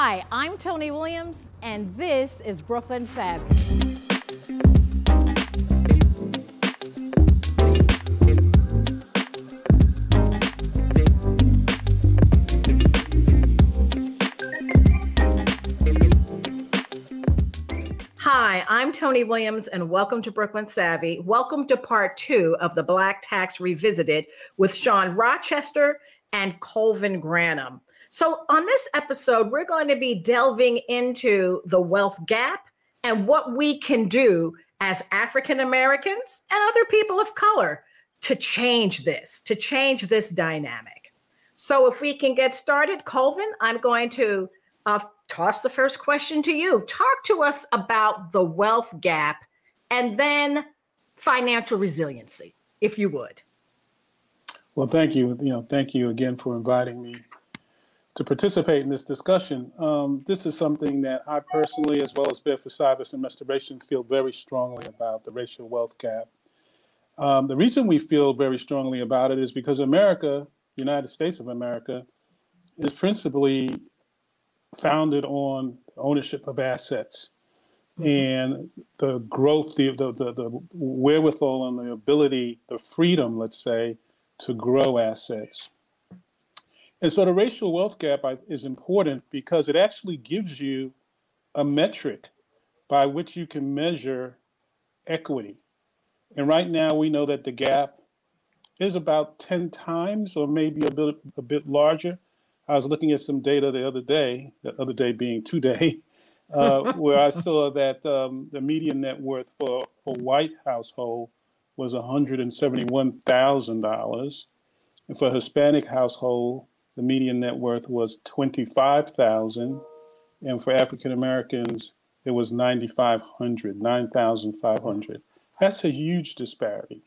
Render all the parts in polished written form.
Hi, I'm Toni Williams, and this is Brooklyn Savvy. Hi, I'm Toni Williams, and welcome to Brooklyn Savvy. Welcome to part 2 of the Black Tax Revisited with SHAWN Rochester and Colvin Granum. So on this episode, we're going to be delving into the wealth gap and what we can do as African Americans and other people of color to change this dynamic. So if we can get started, Colvin, I'm going to toss the first question to you. Talk to us about the wealth gap and then financial resiliency, if you would. Well, thank you. Thank you again for inviting me to participate in this discussion. This is something that I personally, as well as Bedford Stuyvesant and Restoration, feel very strongly about, the racial wealth gap. The reason we feel very strongly about it is because America, United States of America, is principally founded on ownership of assets and the growth, the wherewithal and the ability, the freedom, let's say, to grow assets. And so the racial wealth gap is important because it actually gives you a metric by which you can measure equity. And right now we know that the gap is about 10 times or maybe a bit larger. I was looking at some data the other day being today, where I saw that the median net worth for a white household was $171,000. And for a Hispanic household, the median net worth was $25,000. And for African Americans, it was $9,500. That's a huge disparity.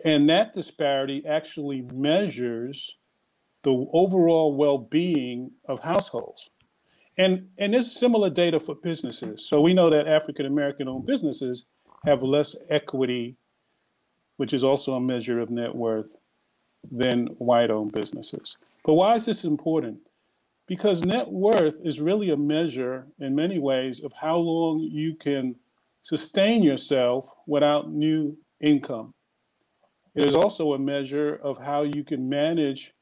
And that disparity actually measures the overall well-being of households. And there's similar data for businesses. So we know that African American owned businesses have less equity, which is also a measure of net worth, than white owned businesses. But why is this important? Because net worth is really a measure in many ways of how long you can sustain yourself without new income. It is also a measure of how you can manage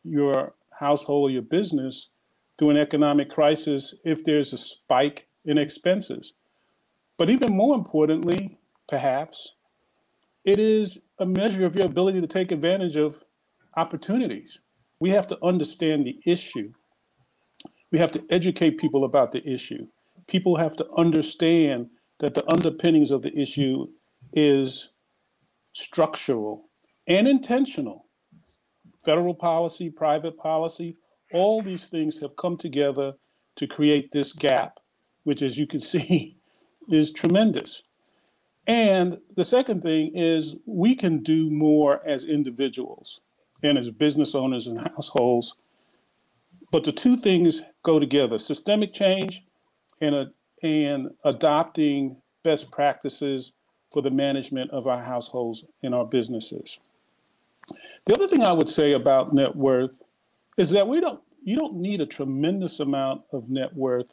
your household or your business through an economic crisis if there's a spike in expenses. But even more importantly, perhaps, it is a measure of your ability to take advantage of opportunities. We have to understand the issue. We have to educate people about the issue. People have to understand that the underpinnings of the issue is structural and intentional. Federal policy, private policy, all these things have come together to create this gap, which, as you can see, is tremendous. And the second thing is we can do more as individuals and as business owners and households. But the two things go together: systemic change and adopting best practices for the management of our households and our businesses. The other thing I would say about net worth is that you don't need a tremendous amount of net worth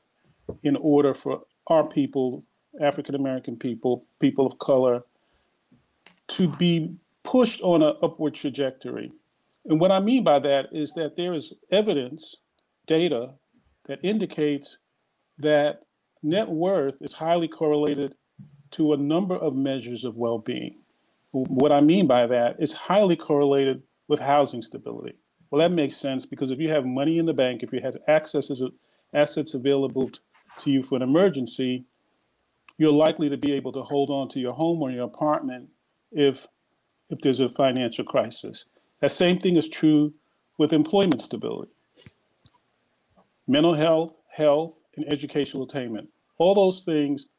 in order for our people, African American people, people of color, to be pushed on an upward trajectory. And what I mean by that is that there is evidence, data, that indicates that net worth is highly correlated to a number of measures of well-being. What I mean by that is highly correlated with housing stability. Well, that makes sense because if you have money in the bank, if you have assets available to you for an emergency, you're likely to be able to hold on to your home or your apartment if there's a financial crisis. That same thing is true with employment stability. Mental health, and educational attainment. All those things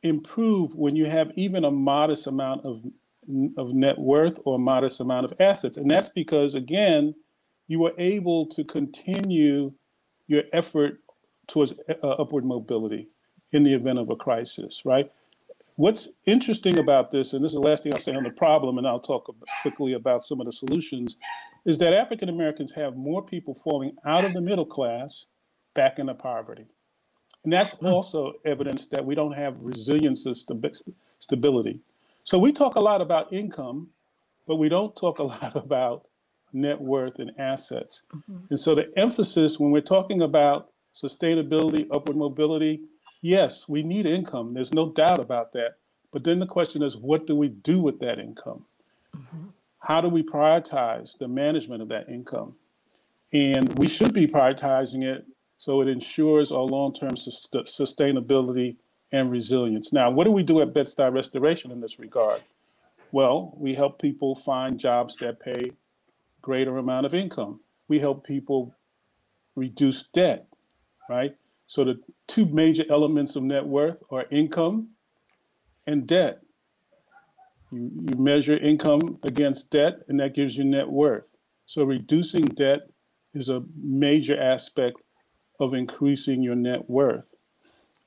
improve when you have even a modest amount of net worth or a modest amount of assets. And that's because, again, you were able to continue your effort towards upward mobility in the event of a crisis, right? What's interesting about this, and this is the last thing I'll say on the problem, and I'll talk quickly about some of the solutions, is that African Americans have more people falling out of the middle class back into poverty. And that's also evidence that we don't have resilience or stability. So we talk a lot about income, but we don't talk a lot about net worth and assets. And so the emphasis when we're talking about sustainability, upward mobility, yes, we need income. There's no doubt about that. But then the question is, what do we do with that income? How do we prioritize the management of that income? And we should be prioritizing it so it ensures our long-term sustainability and resilience. Now, what do we do at Bed-Stuy Restoration in this regard? Well, we help people find jobs that pay greater amount of income. We help people reduce debt, right? So the two major elements of net worth are income and debt. You measure income against debt, and that gives you net worth. So reducing debt is a major aspect of increasing your net worth.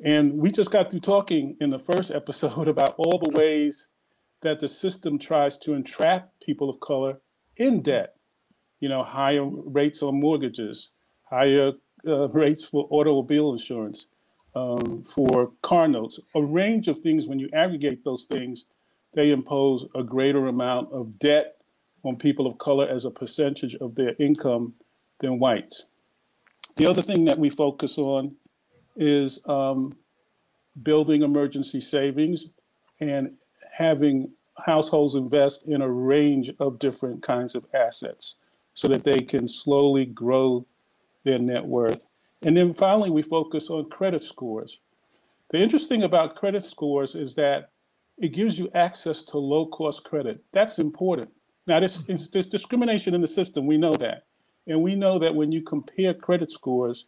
And we just got through talking in the first episode about all the ways that the system tries to entrap people of color in debt. You know, higher rates on mortgages, higher rates for automobile insurance, for car notes, a range of things. When you aggregate those things, they impose a greater amount of debt on people of color as a percentage of their income than whites. The other thing that we focus on is building emergency savings and having households invest in a range of different kinds of assets so that they can slowly grow their net worth. And then finally, we focus on credit scores. The interesting about credit scores is that it gives you access to low-cost credit. That's important. Now, there's discrimination in the system. We know that. And we know that when you compare credit scores,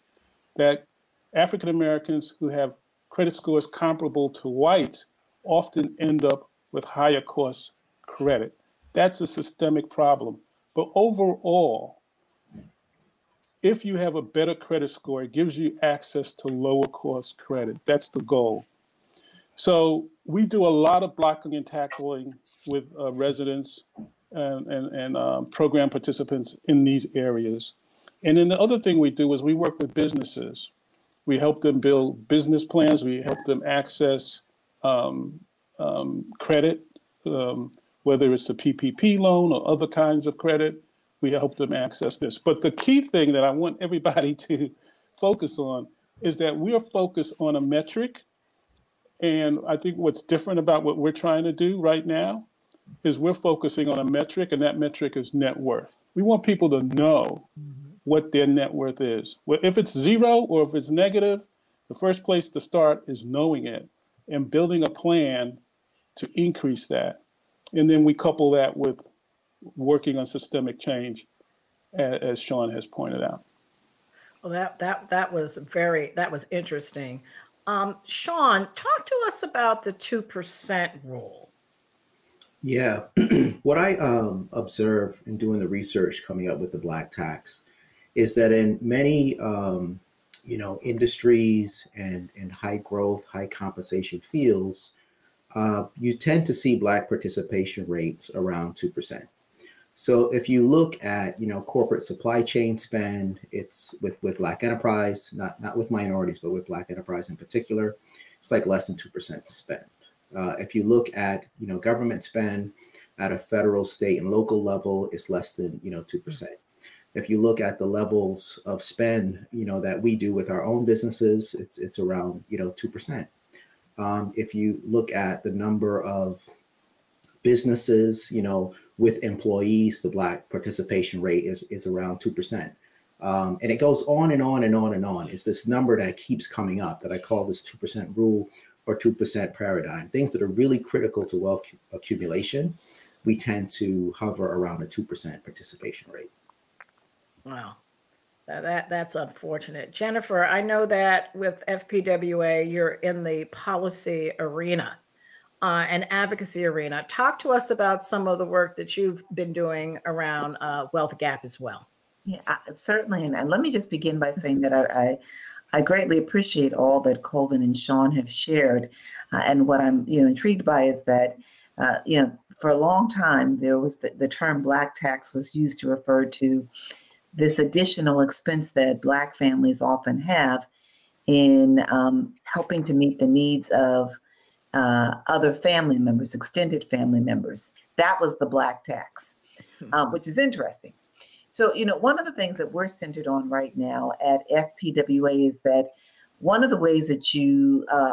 that African Americans who have credit scores comparable to whites often end up with higher cost credit. That's a systemic problem. But overall, if you have a better credit score, it gives you access to lower cost credit. That's the goal. So we do a lot of blocking and tackling with residents and program participants in these areas. And then the other thing we do is we work with businesses. We help them build business plans. We help them access credit, whether it's the PPP loan or other kinds of credit. We help them access this. But the key thing that I want everybody to focus on is that we are focused on a metric. And I think what's different about what we're trying to do right now is we're focusing on a metric, and that metric is net worth. We want people to know what their net worth is. Well, if it's zero or if it's negative, the first place to start is knowing it and building a plan to increase that. And then we couple that with working on systemic change, as Shawn has pointed out. Well, that was interesting. Shawn, talk to us about the 2% rule. Yeah, what I observe in doing the research coming up with the Black tax is that in many industries and high growth, high compensation fields, you tend to see Black participation rates around 2%. So if you look at corporate supply chain spend, it's with Black enterprise, not with minorities, but with Black enterprise in particular, it's like less than 2% spend. If you look at government spend at a federal, state, and local level, it's less than 2%. If you look at the levels of spend that we do with our own businesses, it's around 2%. If you look at the number of businesses with employees, the Black participation rate is around 2%. And it goes on and on and on and on. It's this number that keeps coming up that I call this 2% rule or 2% paradigm. Things that are really critical to wealth accumulation, we tend to hover around a 2% participation rate. Wow, that's unfortunate. Jennifer, I know that with FPWA, you're in the policy arena and advocacy arena. Talk to us about some of the work that you've been doing around wealth gap as well. Yeah, certainly. And let me just begin by saying that I greatly appreciate all that Colvin and Shawn have shared. And what I'm intrigued by is that, for a long time, there was the term Black tax was used to refer to this additional expense that Black families often have in helping to meet the needs of other family members, extended family members. That was the Black tax, which is interesting. So, one of the things that we're centered on right now at FPWA is that one of the ways that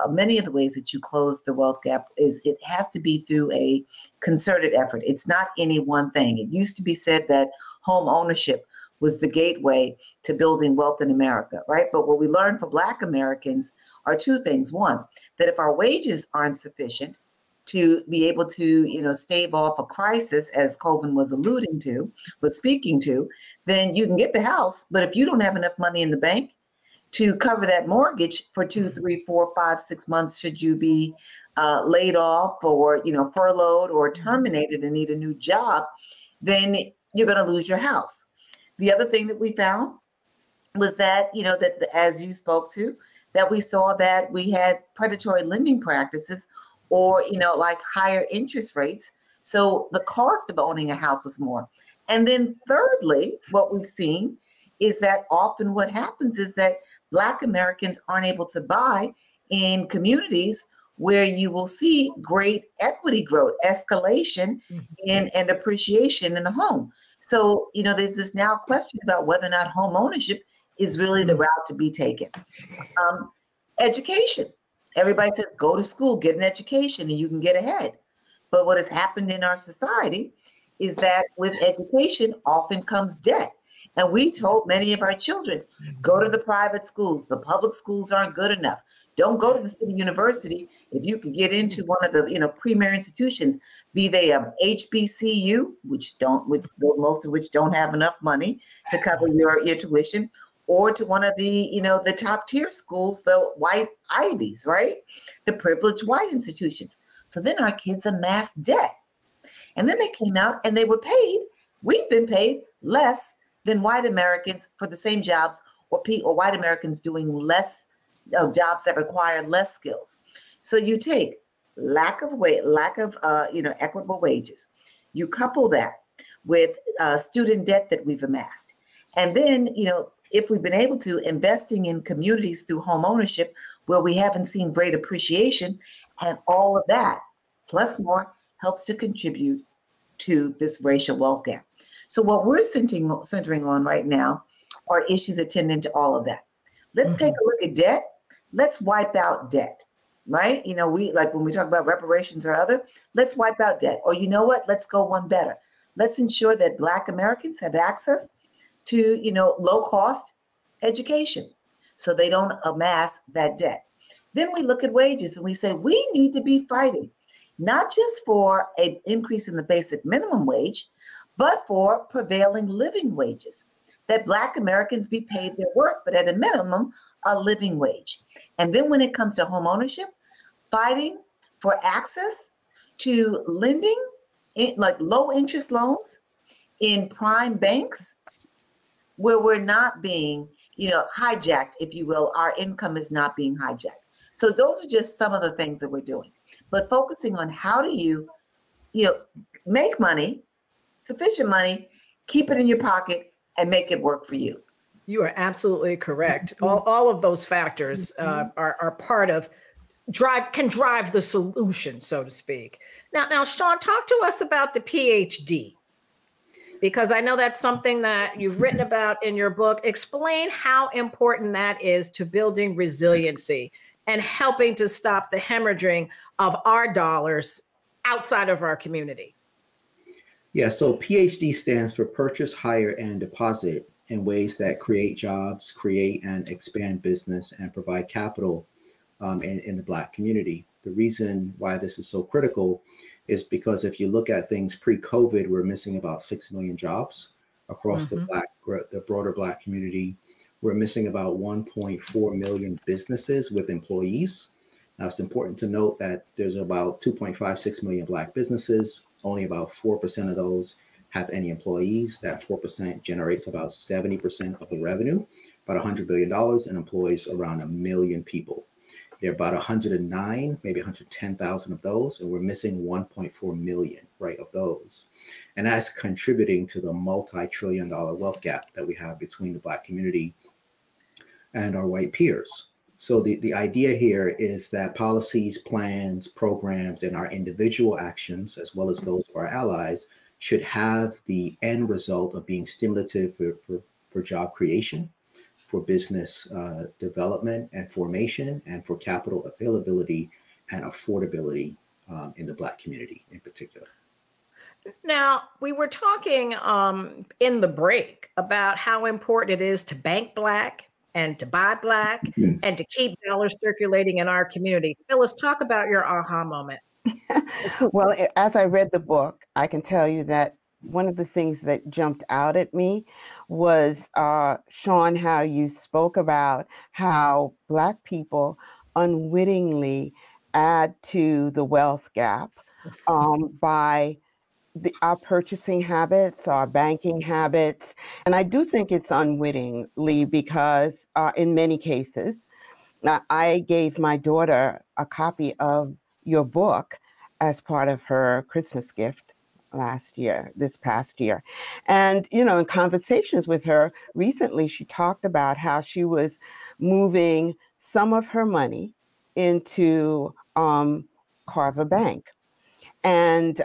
many of the ways that you close the wealth gap is it has to be through a concerted effort. It's not any one thing. It used to be said that home ownership was the gateway to building wealth in America, right? But what we learned for Black Americans are two things. One, that if our wages aren't sufficient to be able to, stave off a crisis, as Colvin was speaking to, then you can get the house. But if you don't have enough money in the bank to cover that mortgage for 2, 3, 4, 5, 6 months, should you be laid off or, furloughed or terminated and need a new job, then you're going to lose your house. The other thing that we found was that, that as you spoke to, that we saw that we had predatory lending practices or, like higher interest rates. So the cost of owning a house was more. And then thirdly, what we've seen is that often what happens is that Black Americans aren't able to buy in communities where you will see great equity growth, escalation and appreciation in the home. So, there's this now question about whether or not home ownership is really the route to be taken. Education. Everybody says, go to school, get an education, and you can get ahead. But what has happened in our society is that with education often comes debt. And we told many of our children, go to the private schools. The public schools aren't good enough. Don't go to the city university if you could get into one of the premier institutions, be they a HBCU, most of which don't have enough money to cover your tuition, or to one of the the top tier schools, the white Ivies, right? The privileged white institutions. So then our kids amassed debt, and then they came out and they were paid. We've been paid less than white Americans for the same jobs, or white Americans doing less jobs that require less skills. So you take lack of equitable wages. You couple that with student debt that we've amassed, and then if we've been able to investing in communities through home ownership where we haven't seen great appreciation, and all of that plus more helps to contribute to this racial wealth gap. So what we're centering on right now are issues attendant to all of that. Let's take a look at debt. Let's wipe out debt, right? We like when we talk about reparations or other, let's wipe out debt. Or let's go one better. Let's ensure that Black Americans have access to, low cost education so they don't amass that debt. Then we look at wages and we say, we need to be fighting, not just for an increase in the basic minimum wage, but for prevailing living wages, that Black Americans be paid their worth, but at a minimum, a living wage. And then when it comes to home ownership, fighting for access to lending, like low interest loans in prime banks, where we're not being, hijacked, if you will. Our income is not being hijacked. So those are just some of the things that we're doing. But focusing on how do you, make money, sufficient money, keep it in your pocket, and make it work for you. You are absolutely correct. All of those factors are part of can drive the solution, so to speak. Now, Shawn, talk to us about the PhD, because I know that's something that you've written about in your book. Explain how important that is to building resiliency and helping to stop the hemorrhaging of our dollars outside of our community. Yeah, so PhD stands for Purchase, Hire, and Deposit, in ways that create jobs, create and expand business, and provide capital in the Black community. The reason why this is so critical is because if you look at things pre-COVID, we're missing about 6 million jobs across the broader Black community. We're missing about 1.4 million businesses with employees. Now, it's important to note that there's about 2.56 million Black businesses. Only about 4% of those have any employees. That 4% generates about 70% of the revenue, about $100 billion, and employs around 1 million people. There are about 109, maybe 110,000 of those, and we're missing 1.4 million, right, of those. And that's contributing to the multi-trillion-dollar wealth gap that we have between the Black community and our white peers. So the idea here is that policies, plans, programs, and our individual actions, as well as those of our allies, should have the end result of being stimulative for job creation, for business development and formation, and for capital availability and affordability in the Black community in particular. Now, we were talking in the break about how important it is to bank Black and to buy Black and to keep dollars circulating in our community. Phyllis, talk about your aha moment. Well, as I read the book, I can tell you that one of the things that jumped out at me was, Shawn, how you spoke about how Black people unwittingly add to the wealth gap by our purchasing habits, our banking habits. And I do think it's unwittingly because in many cases, I gave my daughter a copy of your book as part of her Christmas gift this past year. And, you know, in conversations with her recently, she talked about how she was moving some of her money into Carver Bank. And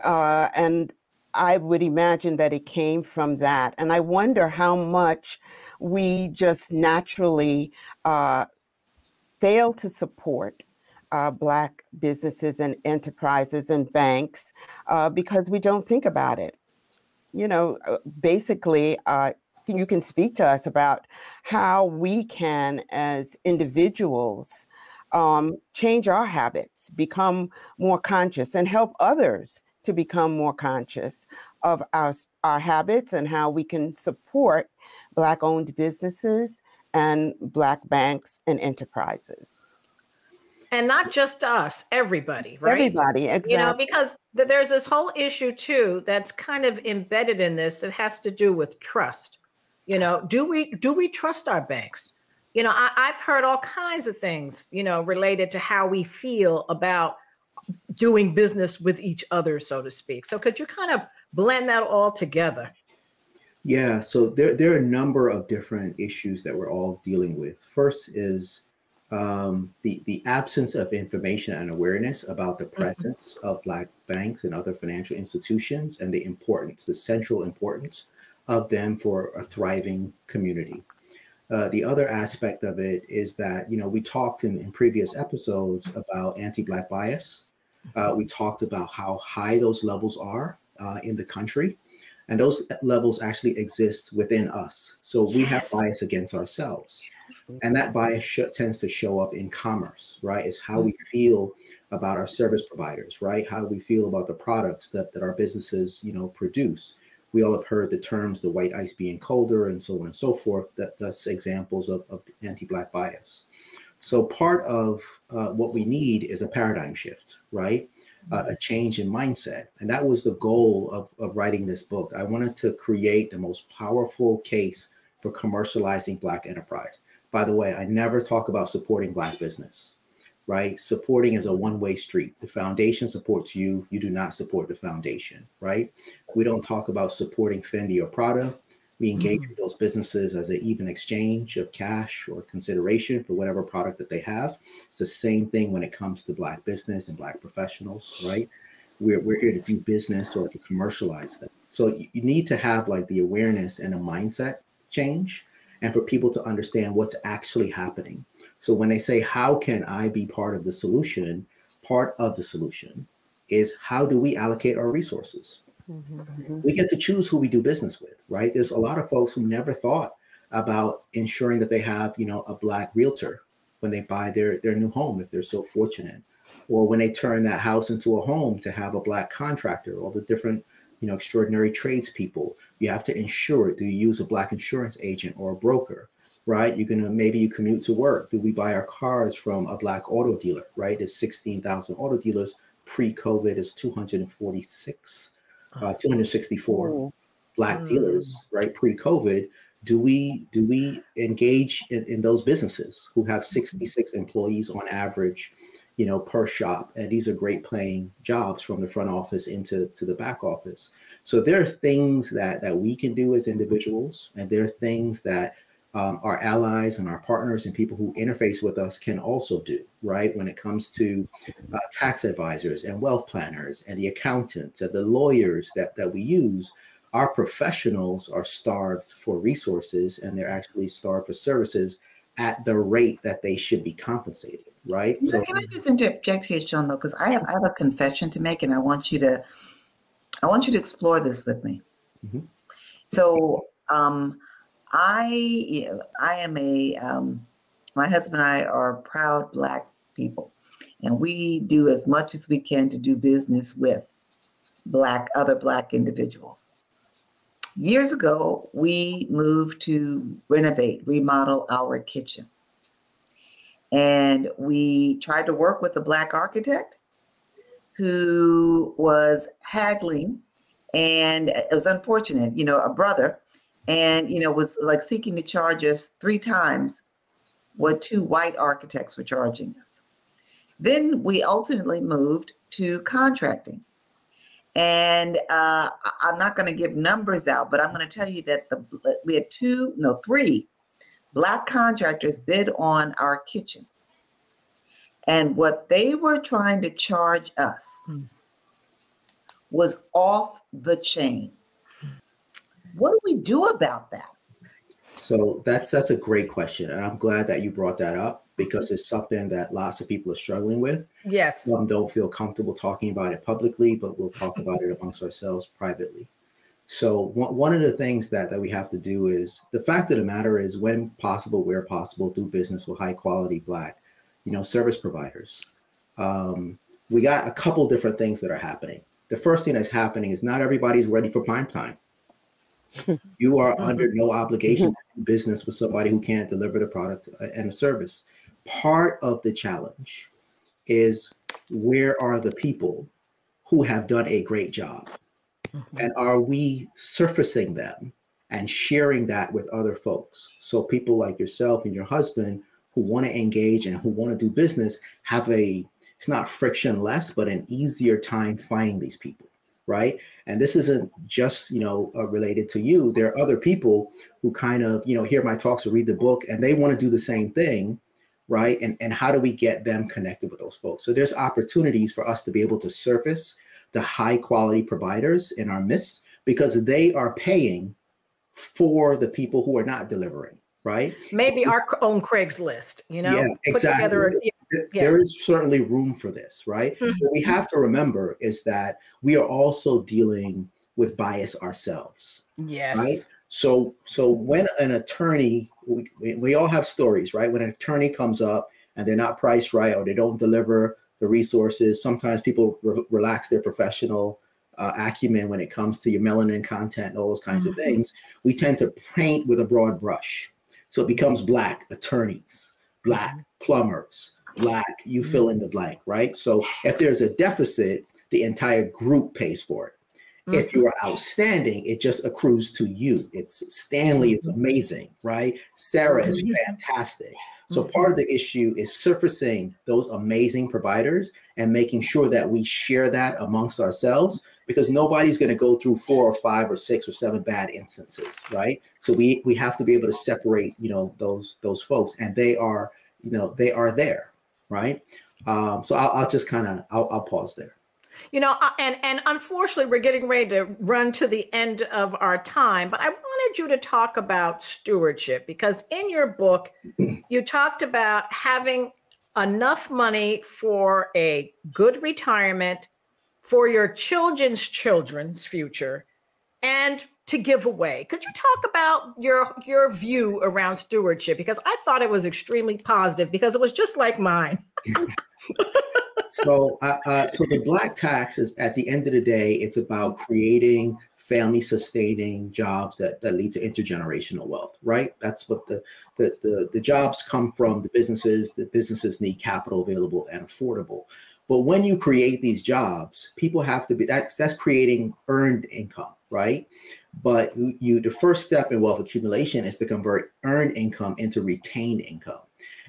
I would imagine that it came from that. And I wonder how much we just naturally fail to support Black businesses and enterprises and banks because we don't think about it. You know, basically, you can speak to us about how we can, as individuals, change our habits, become more conscious, and help others to become more conscious of our habits and how we can support Black-owned businesses and Black banks and enterprises. And not just us, everybody, right? Everybody, exactly. You know, because there's this whole issue too that's kind of embedded in this. It has to do with trust. You know, do we trust our banks? You know, I've heard all kinds of things, you know, related to how we feel about doing business with each other, so to speak. So could you kind of blend that all together? Yeah, so there are a number of different issues that we're all dealing with. First is the absence of information and awareness about the presence of Black banks and other financial institutions and the importance, the central importance of them for a thriving community. The other aspect of it is that, you know, we talked in previous episodes about anti-Black bias. We talked about how high those levels are in the country, and those levels actually exist within us. So we have bias against ourselves. And that bias tends to show up in commerce, right? It's how we feel about our service providers, right? How do we feel about the products that our businesses, you know, produce? We all have heard the terms, the white ice being colder and so on and so forth, that's examples of anti-Black bias. So part of what we need is a paradigm shift, right? A change in mindset. And that was the goal of writing this book. I wanted to create the most powerful case for commercializing Black enterprise. By the way, I never talk about supporting Black business, right? Supporting is a one-way street. The foundation supports you. You do not support the foundation, right? We don't talk about supporting Fendi or Prada. We engage with those businesses as an even exchange of cash or consideration for whatever product that they have. It's the same thing when it comes to Black business and Black professionals, right? We're here to do business or to commercialize them. So you need to have like the awareness and a mindset change, and for people to understand what's actually happening. So when they say, how can I be part of the solution? Part of the solution is, how do we allocate our resources? We get to choose who we do business with, right? There's a lot of folks who never thought about ensuring that they have, you know, a Black realtor when they buy their new home, if they're so fortunate, or when they turn that house into a home, to have a Black contractor, all the different, you know, extraordinary tradespeople. You have to insure it. Do you use a Black insurance agent or a broker, right? Maybe you commute to work. Do we buy our cars from a Black auto dealer, right? There's 16,000 auto dealers. Pre-COVID is 264 Black dealers, right? Pre-COVID. do we engage in those businesses who have 66 employees on average, per shop? And these are great paying jobs from the front office into the back office. So there are things that we can do as individuals, and there are things that our allies and our partners and people who interface with us can also do, right? When it comes to tax advisors and wealth planners and the accountants and the lawyers that we use, our professionals are starved for resources, and they're actually starved for services at the rate that they should be compensated, right? So can I just interject here, Shawn, though, because I have a confession to make, and I want you to explore this with me. Mm-hmm. So I am my husband and I are proud Black people, and we do as much as we can to do business with other Black individuals. Years ago, we moved to remodel our kitchen. And we tried to work with a Black architect who was haggling, and it was unfortunate, a brother, and, was like seeking to charge us 3 times what 2 white architects were charging us. Then we ultimately moved to contracting. And I'm not going to give numbers out, but I'm going to tell you that we had 3 Black contractors bid on our kitchen. And what they were trying to charge us was off the chain. What do we do about that? So that's a great question. And I'm glad that you brought that up, because it's something that lots of people are struggling with. Yes. Some don't feel comfortable talking about it publicly, but we'll talk about it amongst ourselves privately. So one of the things that we have to do is, the fact of the matter is, when possible, where possible, do business with high quality Black, service providers. We got a couple different things that are happening. The first thing that's happening is not everybody's ready for prime time. You are under no obligation to do business with somebody who can't deliver the product and the service. Part of the challenge is, where are the people who have done a great job? And are we surfacing them and sharing that with other folks? So people like yourself and your husband who want to engage and who want to do business have it's not frictionless, but an easier time finding these people, right? And this isn't just, related to you. There are other people who kind of, hear my talks or read the book, and they want to do the same thing, right? And how do we get them connected with those folks? So there's opportunities for us to be able to surface the high quality providers in our midst, because they are paying for the people who are not delivering, right? Maybe our own Craigslist, Yeah, exactly. There is certainly room for this, right? What we have to remember is that we are also dealing with bias ourselves. Yes. Right? So when an attorney, we all have stories, right? When an attorney comes up and they're not priced right, or they don't deliver the resources, sometimes people relax their professional acumen when it comes to your melanin content and all those kinds of things. We tend to paint with a broad brush. So it becomes Black attorneys, Black plumbers, Black, you fill in the blank, right? So if there's a deficit, the entire group pays for it. If you are outstanding, it just accrues to you. It's Stanley is amazing, right? Sarah is fantastic. So part of the issue is surfacing those amazing providers and making sure that we share that amongst ourselves, because nobody's going to go through 4 or 5 or 6 or 7 bad instances, right? So we have to be able to separate, those folks, and they are there, right? So I'll just I'll pause there. And unfortunately, we're getting ready to run to the end of our time, but I wanted you to talk about stewardship, because in your book, you talked about having enough money for a good retirement, for your children's future, and to give away. Could you talk about your view around stewardship? Because I thought it was extremely positive, because it was just like mine. So the Black tax is, at the end of the day, it's about creating family sustaining jobs that lead to intergenerational wealth, right? That's what the jobs come from. The businesses need capital available and affordable. But when you create these jobs, people have to be, that's creating earned income, right? But the first step in wealth accumulation is to convert earned income into retained income.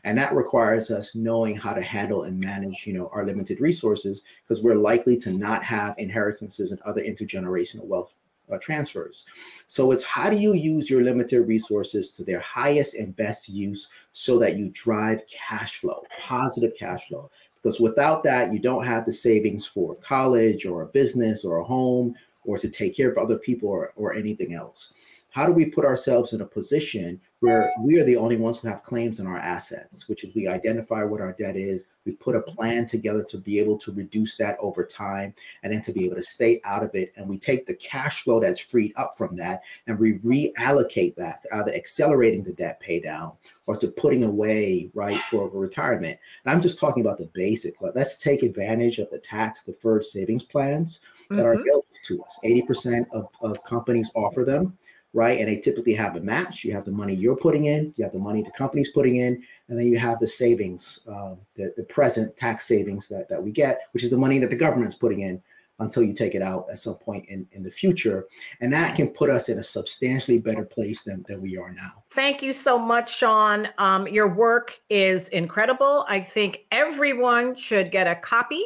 And that requires us knowing how to handle and manage, our limited resources, because we're likely to not have inheritances and other intergenerational wealth transfers. So it's how do you use your limited resources to their highest and best use so that you drive cash flow, positive cash flow. Because without that, you don't have the savings for college or a business or a home or to take care of other people or anything else. How do we put ourselves in a position where we are the only ones who have claims on our assets, which is we identify what our debt is, we put a plan together to be able to reduce that over time, and then to be able to stay out of it. And we take the cash flow that's freed up from that and we reallocate that to either accelerating the debt pay down or to putting away, right, for retirement. And I'm just talking about the basic. Let's take advantage of the tax deferred savings plans that are available to us. 80% of companies offer them. Right. And they typically have a match. You have the money you're putting in, you have the money the company's putting in, and then you have the savings, the present tax savings that we get, which is the money that the government's putting in until you take it out at some point in the future. And that can put us in a substantially better place than we are now. Thank you so much, Shawn. Your work is incredible. I think everyone should get a copy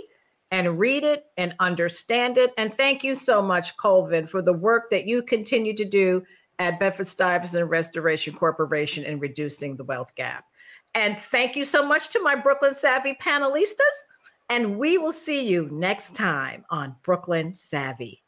and read it and understand it. And thank you so much, Colvin, for the work that you continue to do at Bedford-Stuyvesant Restoration Corporation in reducing the wealth gap. And thank you so much to my Brooklyn Savvy panelistas. And we will see you next time on Brooklyn Savvy.